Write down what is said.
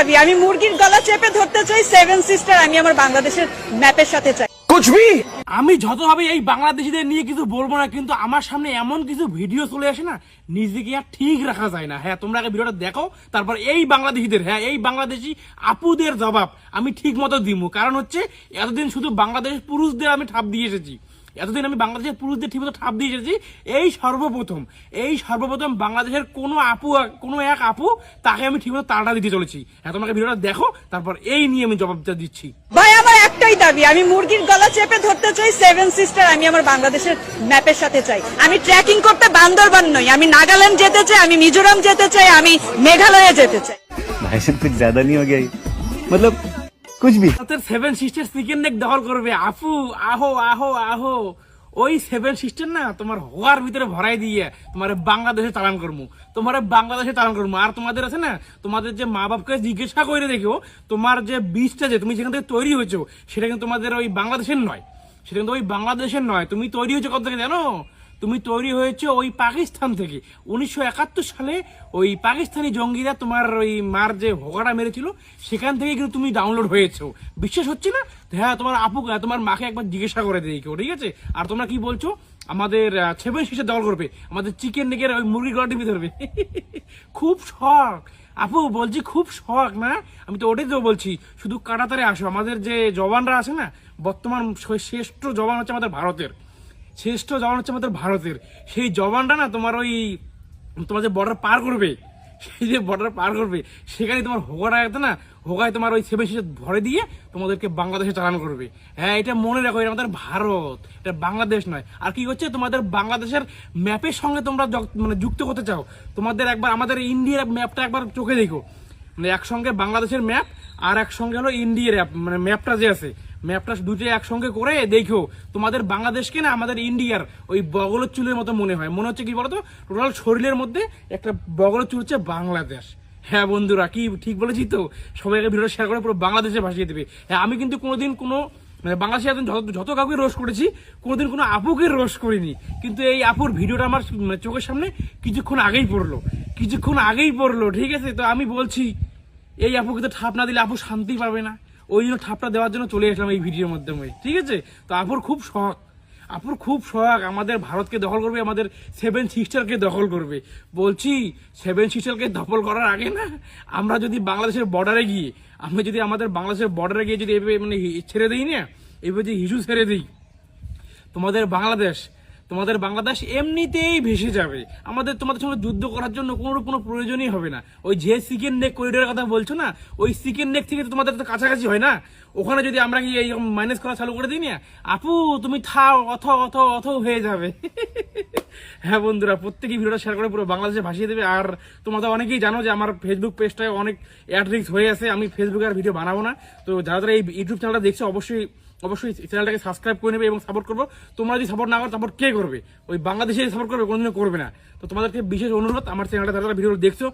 দাবি, আমি মুরগির গলা চেপে ধরতে চাই, সেভেন সিস্টার আমি আমার বাংলাদেশের ম্যাপের সাথে চাই। আমি যতভাবে এই বাংলাদেশিদের নিয়ে কিছু বলবো না, কিন্তু আমার সামনে এমন কিছু ভিডিও চলে আসে না, নিজেকে আর ঠিক রাখা যায় না। হ্যাঁ, তোমরা আগে ভিডিওটা দেখো, তারপর এই বাংলাদেশিদের, হ্যাঁ এই বাংলাদেশি আপুদের জবাব আমি ঠিক মতো দিমু। কারণ হচ্ছে এতদিন শুধু বাংলাদেশ পুরুষদের আমি ঠাপ দিয়ে এসেছি, এতদিন আমি বাংলাদেশের পুরুষদের ঠিকমতো ঠাপ দিয়ে এসেছি। এই সর্বপ্রথম বাংলাদেশের কোনো এক আপু তাকে আমি ঠিকমতো তাড়া দিতে চলেছি। হ্যাঁ, তোমাকে ভিডিওটা দেখো, তারপর এই নিয়ে আমি জবাবটা দিচ্ছি। ভাই আমার একটাই দাবি, আমি মুরগির গলা চেপে ধরতে চাই, সেভেন সিস্টার আমি আমার বাংলাদেশের ম্যাপের সাথে চাই। আমি ট্রেকিং করতে বান্দরবান নই, আমি নাগাল্যান্ড যেতে চাই, আমি মিজোরাম যেতে চাই, আমি মেঘালয়ে যেতে চাই। भाई साहब कुछ ज्यादा नहीं हो गया ये? मतलब कुछ भी। সেভেন সিস্টার চিকেন নেক দখল করবে। আপু আহো আহো আহো, ওই সেভেন সিস্টার না তোমার হওয়ার ভিতরে ভরাই দিয়ে তোমার বাংলাদেশে চালান করবো, আর তোমাদের আছে না, তোমাদের যে মা বাপকে জিজ্ঞাসা করে দেখো, তোমার যে বীজটা যে তুমি যেখান থেকে তৈরি হয়েছো সেটা কিন্তু তোমাদের ওই বাংলাদেশের নয়, তুমি তৈরি হয়েছো কত থেকে জানো? তুমি তৈরি হয়েছে ওই পাকিস্তান থেকে। 1971 সালে ওই পাকিস্তানি জঙ্গিরা তোমার ওই মার যে হোগাটা মেরেছিল সেখান থেকে কিন্তু তুমি ডাউনলোড হয়েছো। বিশ্বাস হচ্ছে না? হ্যাঁ, তোমার তোমার মাকে একবার জিজ্ঞাসা করে দেখো, ঠিক আছে? আর তোমরা কি বলছো আমাদের সেভেন সিস্টার দখল করবে, আমাদের চিকেন নেকের ওই মুরগির গলা টিপে ধরবে? খুব শখ আপু, বলছি খুব শখ না? আমি তো ওটাই তো বলছি, শুধু কাটাতারে আসো। আমাদের যে জওয়ানরা আছে না, বর্তমান শ্রেষ্ঠ জওয়ান হচ্ছে আমাদের ভারতের, সেই জওয়ানরা না তোমার যে বর্ডার পার করবে, সেখানে তোমার হোগায় তোমার ওই সেভেন সিস্টার ভরে দিয়ে তোমাদেরকে বাংলাদেশে চালান করবে। হ্যাঁ, এটা মনে রাখো, এটা আমাদের ভারত, এটা বাংলাদেশ নয়। আর কি হচ্ছে, তোমাদের বাংলাদেশের ম্যাপের সঙ্গে তোমরা মানে যুক্ত করতে চাও। তোমাদের একবার আমাদের ইন্ডিয়ার ম্যাপটা একবার চোখে দেখো, মানে একসঙ্গে বাংলাদেশের ম্যাপ আর একসঙ্গে হলো ইন্ডিয়ার মানে ম্যাপটা যে আছে, ম্যাপটা দুটো একসঙ্গে করে দেখো, তোমাদের বাংলাদেশকে না আমাদের ইন্ডিয়ার ওই বগলের চুলের মতো মনে হচ্ছে কি বলতো, টোটাল শরীরের মধ্যে একটা বগলের চুল হচ্ছে বাংলাদেশ। হ্যাঁ বন্ধুরা, কি ঠিক বলেছি তো? সবাইকে ভিডিও শেয়ার করে পুরো বাংলাদেশে ভাসিয়ে দেবে। হ্যাঁ, আমি কিন্তু কোনোদিন মানে বাংলাদেশে যত কাউকে রোস্ট করেছি, কোনোদিন কোনো আপুকে রোস্ট করিনি। কিন্তু এই আপুর ভিডিওটা আমার মানে চোখের সামনে কিছুক্ষণ আগেই পড়লো, ঠিক আছে? তো আমি বলছি, এই আপুকে তো ঠাপ না দিলে আপু শান্তি পাবে না, ওই জন্য ঠাপটা দেওয়ার জন্য চলে আসলাম এই ভিডিওর মাধ্যমে, ঠিক আছে? তো আপুর খুব শখ আমাদের ভারতকে দখল করবে, আমাদের সেভেন সিস্টারকে দখল করবে। বলছি, সেভেন সিস্টারকে দখল করার আগে না, আমরা যদি বাংলাদেশের বর্ডারে গিয়ে যদি এভাবে মানে ছেড়ে দিই না, এভাবে যে হিসু ছেড়ে দিই, তোমাদের বাংলাদেশ এমনিতেই ভেসে যাবে। তোমাদের সঙ্গে যুদ্ধ করার জন্য কোনো প্রয়োজনই হবে না। ওই যে চিকেন নেক করিডোরের কথা বলছো না, ওই চিকেন নেক থেকে তোমাদের তো কাছাকাছি হয় না, ওখানে যদি আমরা কি এই মাইনাস করা চালু করে দিই না, আপু তুমি থাও, অথ হয়ে যাবে। হ্যাঁ বন্ধুরা, প্রত্যেকেই ভিডিওটা শেয়ার করে পুরো বাংলাদেশে ভাসিয়ে দেবে। আর তোমরা অনেকেই জানো যে আমার ফেসবুক পেজটায় অনেক অ্যাড রিস্ক হয়ে আছে, আমি ফেসবুকে আর ভিডিও বানাবো না। তো যারা এই ইউটিউব চ্যানেলটা দেখছো, অবশ্যই চ্যানেলটাকে সাবস্ক্রাইব করে নেবে এবং সাপোর্ট করবো। তোমরা যদি সাপোর্ট না করো, সাপোর্ট কে করবে? ওই বাংলাদেশে সাপোর্ট করবে, কোনোদিনও করবে না। তো তোমাদেরকে বিশেষ অনুরোধ, আমার চ্যানেলটা যারা ভিডিও দেখছো